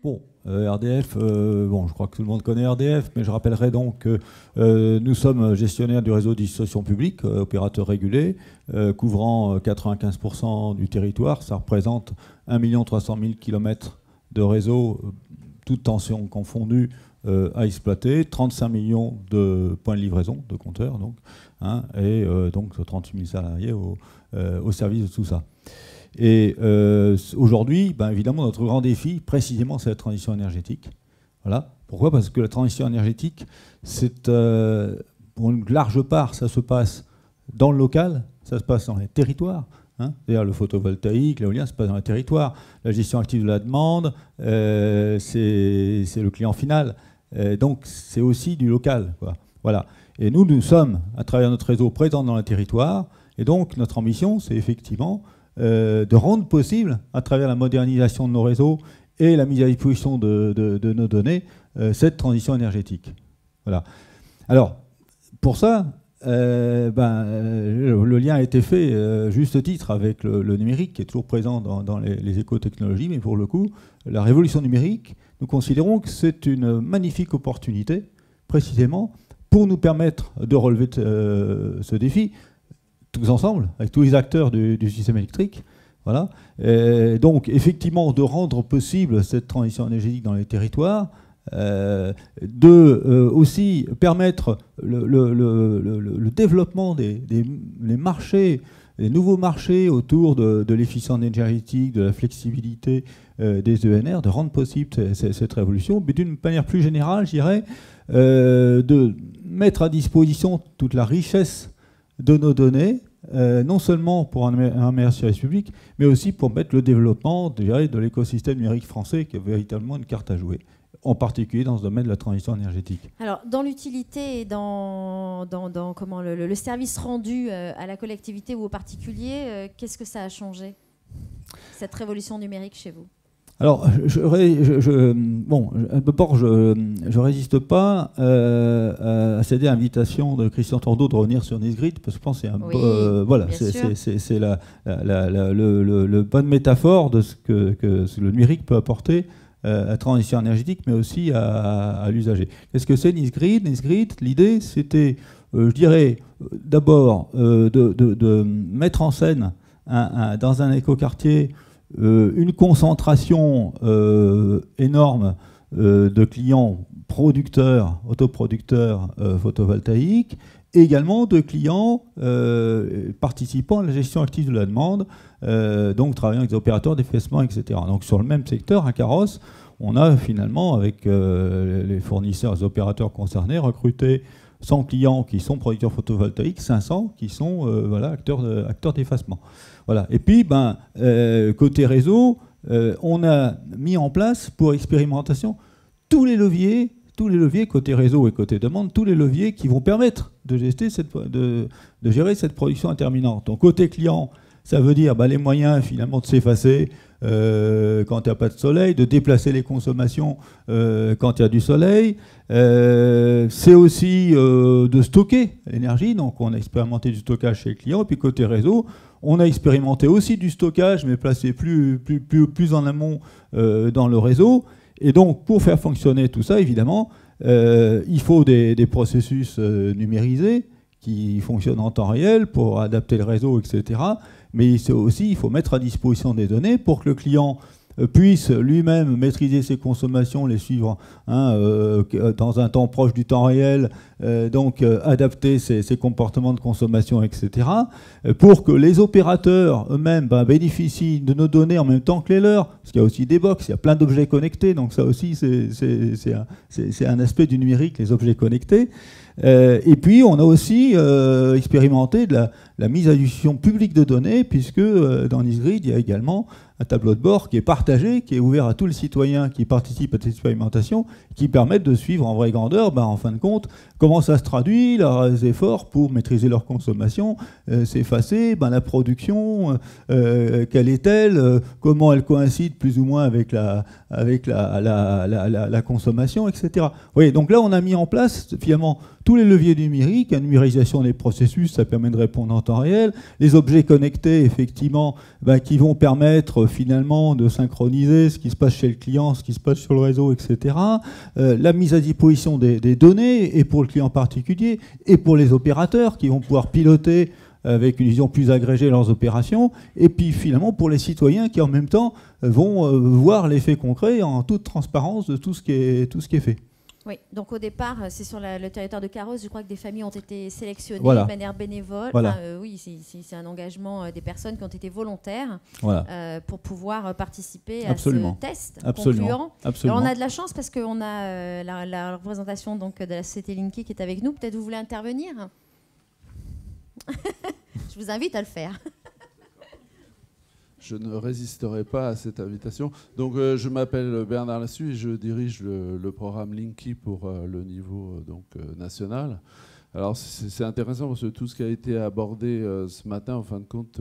Bon, RDF, bon, je crois que tout le monde connaît RDF, mais je rappellerai donc que nous sommes gestionnaires du réseau de distribution publique, opérateur régulé, couvrant 95% du territoire. Ça représente 1 300 000 km de réseau, toutes tensions confondues, à exploiter, 35 millions de points de livraison, de compteurs, donc, hein, et donc 38 000 salariés au service de tout ça. Et aujourd'hui, ben, évidemment, notre grand défi, précisément, c'est la transition énergétique. Voilà. Pourquoi ? Parce que la transition énergétique, c'est, pour une large part, ça se passe dans le local, ça se passe dans les territoires. Hein, c'est-à-dire le photovoltaïque, l'éolien, ça se passe dans les territoires. La gestion active de la demande, c'est le client final. Donc, c'est aussi du local, quoi. Voilà. Et nous sommes, à travers notre réseau, présents dans le territoire. Et donc, notre ambition, c'est effectivement de rendre possible, à travers la modernisation de nos réseaux et la mise à disposition de nos données, cette transition énergétique. Voilà. Alors, pour ça, le lien a été fait, juste titre, avec le numérique, qui est toujours présent dans les écotechnologies, mais pour le coup, la révolution numérique, nous considérons que c'est une magnifique opportunité, précisément, pour nous permettre de relever ce défi, tous ensemble, avec tous les acteurs du système électrique. Voilà. Et donc, effectivement, de rendre possible cette transition énergétique dans les territoires, aussi permettre le développement des marchés, les nouveaux marchés autour de l'efficience énergétique, de la flexibilité des ENR, de rendre possible cette révolution, mais d'une manière plus générale, je dirais, de mettre à disposition toute la richesse de nos données, non seulement pour un meilleur service public, mais aussi pour mettre le développement, je dirais, de l'écosystème numérique français, qui a véritablement une carte à jouer, en particulier dans ce domaine de la transition énergétique. Alors, dans l'utilité et dans comment le service rendu à la collectivité ou aux particuliers, qu'est-ce que ça a changé, cette révolution numérique chez vous ? Alors, d'abord, je résiste pas à céder à l'invitation de Christian Tordeau de revenir sur NISGRID, parce que je pense que c'est voilà, c'est la bonne métaphore de ce que le numérique peut apporter à la transition énergétique, mais aussi à l'usager. Qu'est-ce que c'est NISGRID ? NISGRID, l'idée, c'était, je dirais, d'abord de mettre en scène dans un écoquartier une concentration énorme de clients producteurs, autoproducteurs photovoltaïques, et également de clients participant à la gestion active de la demande, donc travaillant avec des opérateurs d'effacement, etc. Donc sur le même secteur, à Carrosse, on a finalement, avec les fournisseurs, les opérateurs concernés, recruté 100 clients qui sont producteurs photovoltaïques, 500 qui sont voilà, acteurs d'effacement. Voilà. Et puis, côté réseau, on a mis en place pour expérimentation tous les leviers côté réseau et côté demande, tous les leviers qui vont permettre de gérer cette production interminante. Donc côté client, ça veut dire les moyens finalement de s'effacer quand il n'y a pas de soleil, de déplacer les consommations quand il y a du soleil. C'est aussi de stocker l'énergie. Donc on a expérimenté du stockage chez les clients. Et puis côté réseau, on a expérimenté aussi du stockage, mais placé plus en amont dans le réseau. Et donc pour faire fonctionner tout ça, évidemment, il faut des processus numérisés qui fonctionnent en temps réel pour adapter le réseau, etc. Mais il faut mettre à disposition des données pour que le client puisse lui-même maîtriser ses consommations, les suivre dans un temps proche du temps réel, donc adapter ses comportements de consommation, etc., pour que les opérateurs eux-mêmes bénéficient de nos données en même temps que les leurs, parce qu'il y a aussi des box, il y a plein d'objets connectés, donc ça aussi c'est un aspect du numérique, les objets connectés. Et puis on a aussi expérimenté de la mise à disposition publique de données, puisque dans NISGRID, il y a également un tableau de bord qui est partagé, qui est ouvert à tous les citoyens qui participent à cette expérimentation, qui permettent de suivre en vraie grandeur, en fin de compte, comment ça se traduit, leurs efforts pour maîtriser leur consommation, s'effacer, la production, quelle est-elle, comment elle coïncide plus ou moins avec la consommation, etc. Oui, donc là, on a mis en place, finalement, tous les leviers numériques, la numérisation des processus, ça permet de répondre en temps réel, les objets connectés, effectivement, qui vont permettre finalement de synchroniser ce qui se passe chez le client, ce qui se passe sur le réseau, etc. La mise à disposition des données, et pour le client particulier, et pour les opérateurs qui vont pouvoir piloter avec une vision plus agrégée leurs opérations, et puis finalement pour les citoyens qui en même temps vont voir l'effet concret en toute transparence de tout ce qui est fait. Oui, donc au départ, c'est sur le territoire de Carros, je crois que des familles ont été sélectionnées voilà. de manière bénévole. Voilà. Enfin, oui, c'est un engagement des personnes qui ont été volontaires voilà. Pour pouvoir participer Absolument. à ce test Absolument. concluant. Absolument. Alors, on a de la chance parce qu'on a la représentation donc, de la société Linky qui est avec nous. Peut-être vous voulez intervenir. Je vous invite à le faire. Je ne résisterai pas à cette invitation. Donc, je m'appelle Bernard Lassus et je dirige le programme Linky pour le niveau national. Alors, c'est intéressant parce que tout ce qui a été abordé ce matin, en fin de compte,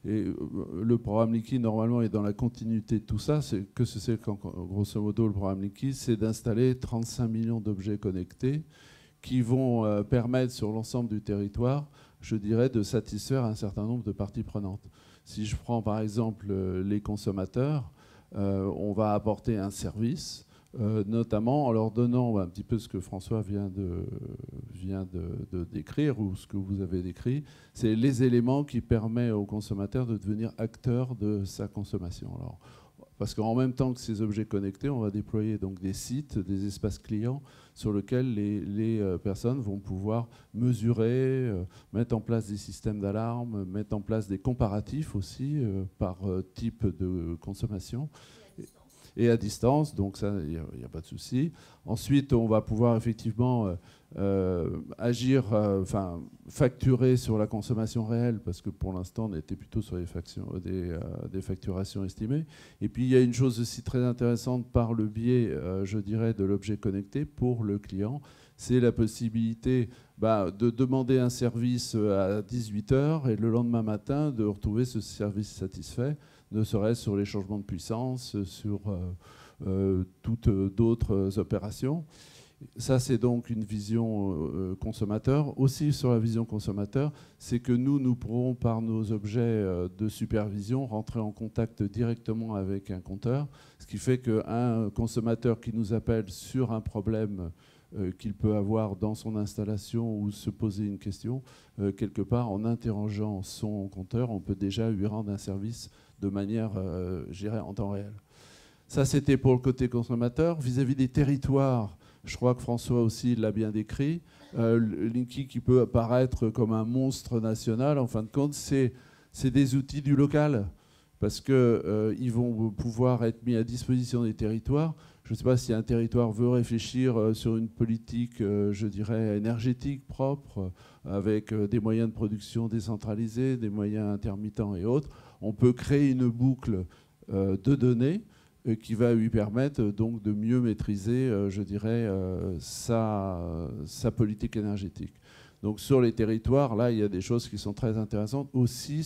le programme Linky, normalement, est dans la continuité de tout ça. Grosso modo, le programme Linky, c'est d'installer 35 millions d'objets connectés qui vont permettre sur l'ensemble du territoire, je dirais, de satisfaire un certain nombre de parties prenantes. Si je prends par exemple les consommateurs, on va apporter un service, notamment en leur donnant un petit peu ce que François vient de décrire, ou ce que vous avez décrit, c'est les éléments qui permettent au consommateur de devenir acteur de sa consommation. Alors, parce qu'en même temps que ces objets connectés, on va déployer donc des sites, des espaces clients sur lesquels les personnes vont pouvoir mesurer, mettre en place des systèmes d'alarme, mettre en place des comparatifs aussi par type de consommation. Et à distance, donc ça, il n'y a pas de souci. Ensuite, on va pouvoir effectivement agir, facturer sur la consommation réelle, parce que pour l'instant, on était plutôt sur des facturations estimées. Et puis, il y a une chose aussi très intéressante par le biais, je dirais, de l'objet connecté pour le client, c'est la possibilité de demander un service à 18 h et le lendemain matin, de retrouver ce service satisfait, ne serait-ce sur les changements de puissance, sur toutes d'autres opérations. Ça, c'est donc une vision consommateur. Aussi, sur la vision consommateur, c'est que nous pourrons, par nos objets de supervision, rentrer en contact directement avec un compteur, ce qui fait qu'un consommateur qui nous appelle sur un problème qu'il peut avoir dans son installation ou se poser une question, quelque part, en interrogeant son compteur, on peut déjà lui rendre un service de manière, je dirais, en temps réel. Ça, c'était pour le côté consommateur. Vis-à-vis des territoires, je crois que François aussi l'a bien décrit. Linky, qui peut apparaître comme un monstre national, en fin de compte, c'est des outils du local, parce qu'ils vont pouvoir être mis à disposition des territoires. Je ne sais pas si un territoire veut réfléchir sur une politique, je dirais, énergétique propre, avec des moyens de production décentralisés, des moyens intermittents et autres. On peut créer une boucle de données qui va lui permettre donc de mieux maîtriser, je dirais, sa politique énergétique. Donc sur les territoires, là, il y a des choses qui sont très intéressantes. Aussi,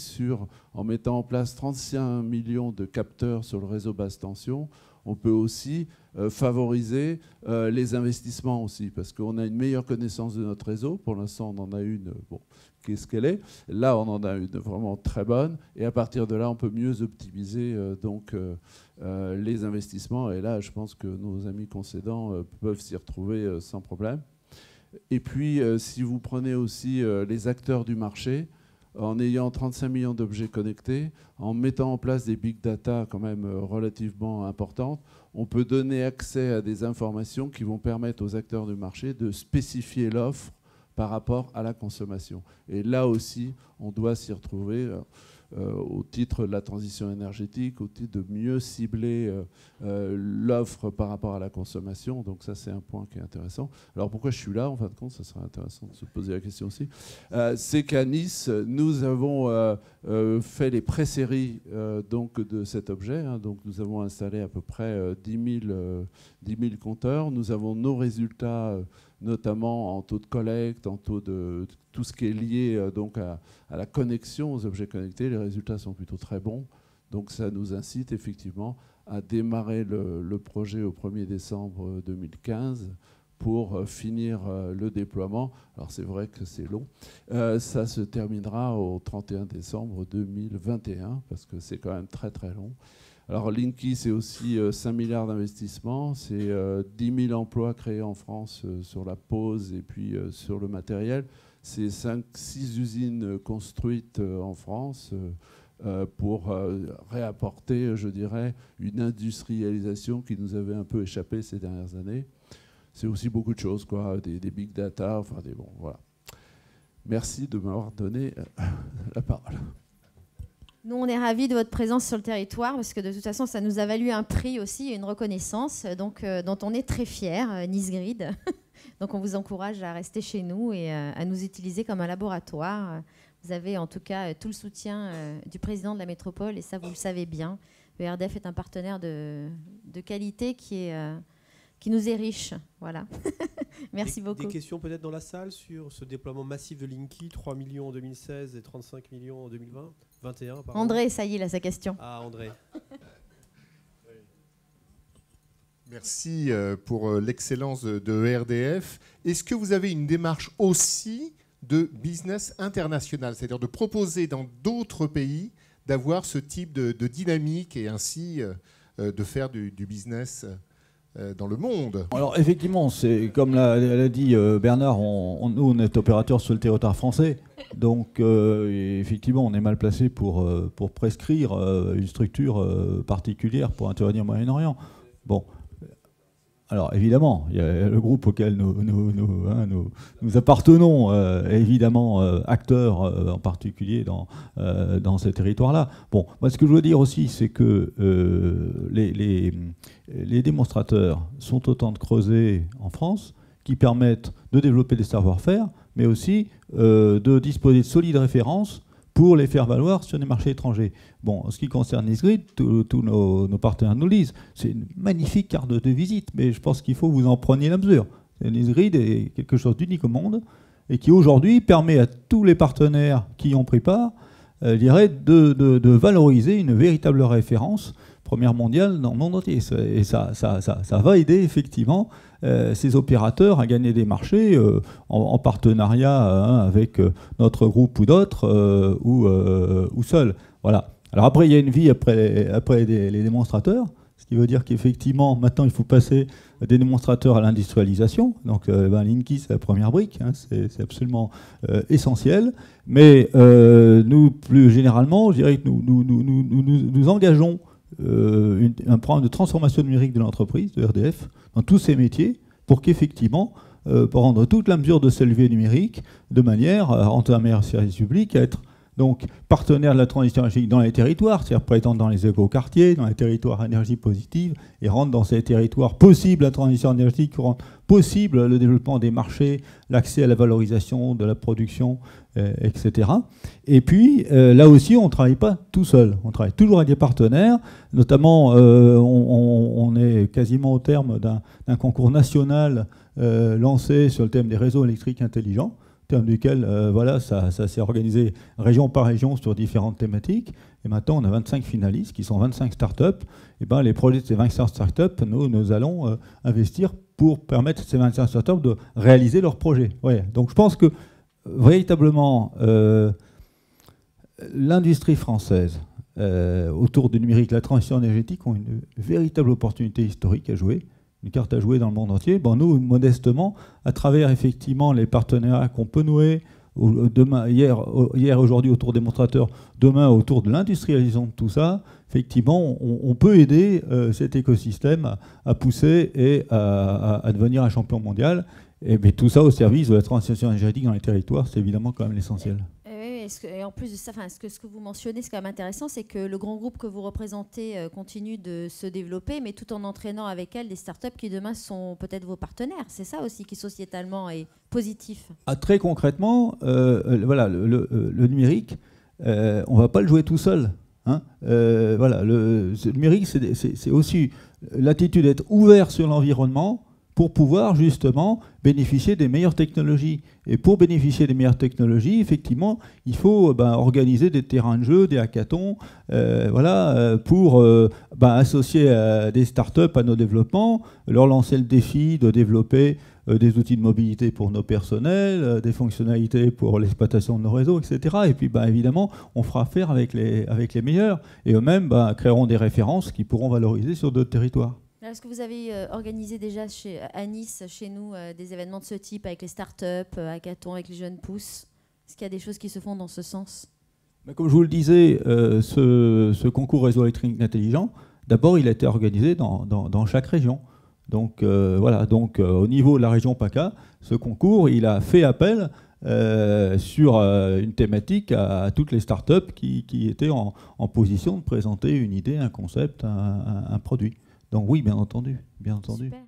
en mettant en place 35 millions de capteurs sur le réseau basse tension, on peut aussi favoriser les investissements aussi, parce qu'on a une meilleure connaissance de notre réseau. Pour l'instant, on en a une, qu'est-ce qu'elle est. Là, on en a une vraiment très bonne. Et à partir de là, on peut mieux optimiser les investissements. Et là, je pense que nos amis concédants peuvent s'y retrouver sans problème. Et puis, si vous prenez aussi les acteurs du marché, en ayant 35 millions d'objets connectés, en mettant en place des big data quand même relativement importantes, on peut donner accès à des informations qui vont permettre aux acteurs du marché de spécifier l'offre par rapport à la consommation. Et là aussi, on doit s'y retrouver au titre de la transition énergétique, au titre de mieux cibler l'offre par rapport à la consommation. Donc ça, c'est un point qui est intéressant. Alors pourquoi je suis là, en fin de compte, ça serait intéressant de se poser la question aussi. C'est qu'à Nice, nous avons fait les pré-séries donc de cet objet. Hein. Donc nous avons installé à peu près 10 000 compteurs. Nous avons nos résultats notamment en taux de collecte, en taux de tout ce qui est lié donc à la connexion aux objets connectés. Les résultats sont plutôt très bons. Donc ça nous incite effectivement à démarrer le projet au 1er décembre 2015 pour finir le déploiement. Alors c'est vrai que c'est long. Ça se terminera au 31 décembre 2021, parce que c'est quand même très très long. Alors Linky, c'est aussi 5 milliards d'investissements, c'est 10 000 emplois créés en France sur la pose et puis sur le matériel. C'est 5-6 usines construites en France pour réapporter, je dirais, une industrialisation qui nous avait un peu échappé ces dernières années. C'est aussi beaucoup de choses, quoi, des big data, enfin des bon, voilà. Merci de m'avoir donné la parole. Nous, on est ravis de votre présence sur le territoire parce que de toute façon, ça nous a valu un prix aussi, une reconnaissance, donc, dont on est très fiers, Nice Grid. Donc, on vous encourage à rester chez nous et à nous utiliser comme un laboratoire. Vous avez en tout cas tout le soutien du président de la métropole et ça, vous le savez bien. Le RDF est un partenaire de qualité qui nous est riche. Voilà. Merci beaucoup. Des questions peut-être dans la salle sur ce déploiement massif de Linky, 3 millions en 2016 et 35 millions en 2021. André, ça y est, là, sa question. Ah, André. Merci pour l'excellence de RDF. Est-ce que vous avez une démarche aussi de business international, c'est-à-dire de proposer dans d'autres pays d'avoir ce type de dynamique et ainsi de faire du business dans le monde? Alors effectivement, c'est comme l'a dit Bernard, nous on est opérateur sur le territoire français, donc effectivement on est mal placé pour prescrire une structure particulière pour intervenir au Moyen-Orient. Bon. Alors évidemment, il y a le groupe auquel nous appartenons, évidemment acteurs en particulier dans ces territoires-là. Bon, moi ce que je veux dire aussi, c'est que les démonstrateurs sont autant de creusets en France qui permettent de développer des savoir-faire, mais aussi de disposer de solides références pour les faire valoir sur les marchés étrangers. Bon, en ce qui concerne Nice Grid, tous nos partenaires nous le disent, c'est une magnifique carte de visite, mais je pense qu'il faut que vous en preniez la mesure. Nice Grid est quelque chose d'unique au monde et qui aujourd'hui permet à tous les partenaires qui y ont pris part, je dirais, de valoriser une véritable référence première mondiale dans le monde entier. Et ça va aider effectivement ces opérateurs à gagner des marchés en partenariat avec notre groupe ou d'autres ou seuls. Voilà. Alors après, il y a une vie après les démonstrateurs, ce qui veut dire qu'effectivement, maintenant, il faut passer des démonstrateurs à l'industrialisation. Donc Linky, c'est la première brique, hein, c'est absolument essentiel. Mais nous, plus généralement, je dirais que nous engageons un programme de transformation numérique de l'entreprise, de RDF, dans tous ces métiers, pour qu'effectivement, pour rendre toute la mesure de ce levier numérique, de manière à rendre un meilleur service public, à être donc partenaire de la transition énergétique dans les territoires, c'est-à-dire prétendre dans les éco-quartiers, dans les territoires à énergie positive, et rendre dans ces territoires possible la transition énergétique, rendre possible le développement des marchés, l'accès à la valorisation de la production, etc. Et puis, là aussi, on ne travaille pas tout seul. On travaille toujours avec des partenaires. Notamment, on est quasiment au terme d'un concours national lancé sur le thème des réseaux électriques intelligents, au terme duquel ça s'est organisé région par région sur différentes thématiques. Et maintenant, on a 25 finalistes qui sont 25 startups. Et ben, les projets de ces 25 startups, nous allons investir pour permettre à ces 25 startups de réaliser leurs projets. Ouais. Donc je pense que véritablement, l'industrie française autour du numérique, la transition énergétique ont une véritable opportunité historique à jouer, une carte à jouer dans le monde entier. Bon, nous, modestement, à travers effectivement les partenariats qu'on peut nouer, hier aujourd'hui autour des démonstrateurs, demain autour de l'industrialisation de tout ça, effectivement, on peut aider cet écosystème à pousser et à devenir un champion mondial. Mais tout ça au service de la transition énergétique dans les territoires, c'est évidemment quand même l'essentiel. Et en plus de ça, ce que vous mentionnez, ce qui est quand même intéressant, c'est que le grand groupe que vous représentez continue de se développer, mais tout en entraînant avec elle des startups qui demain sont peut-être vos partenaires. C'est ça aussi qui sociétalement est positif. Très concrètement, voilà, le numérique, on ne va pas le jouer tout seul. Hein. Le numérique, c'est aussi l'attitude d'être ouvert sur l'environnement pour pouvoir justement bénéficier des meilleures technologies. Et pour bénéficier des meilleures technologies, effectivement, il faut organiser des terrains de jeu, des hackathons, pour associer des startups à nos développements, leur lancer le défi de développer des outils de mobilité pour nos personnels, des fonctionnalités pour l'exploitation de nos réseaux, etc. Et puis évidemment, on fera affaire avec les meilleurs. Et eux-mêmes créeront des références qui pourront valoriser sur d'autres territoires. Est-ce que vous avez organisé déjà à Nice, chez nous, des événements de ce type avec les startups, hackathons, avec les jeunes pousses? Est-ce qu'il y a des choses qui se font dans ce sens? Comme je vous le disais, ce concours réseau électrique intelligent, d'abord, il a été organisé dans chaque région. Donc voilà, au niveau de la région PACA, ce concours, il a fait appel sur une thématique à toutes les startups qui étaient en position de présenter une idée, un concept, un produit. Donc oui, bien entendu. Super.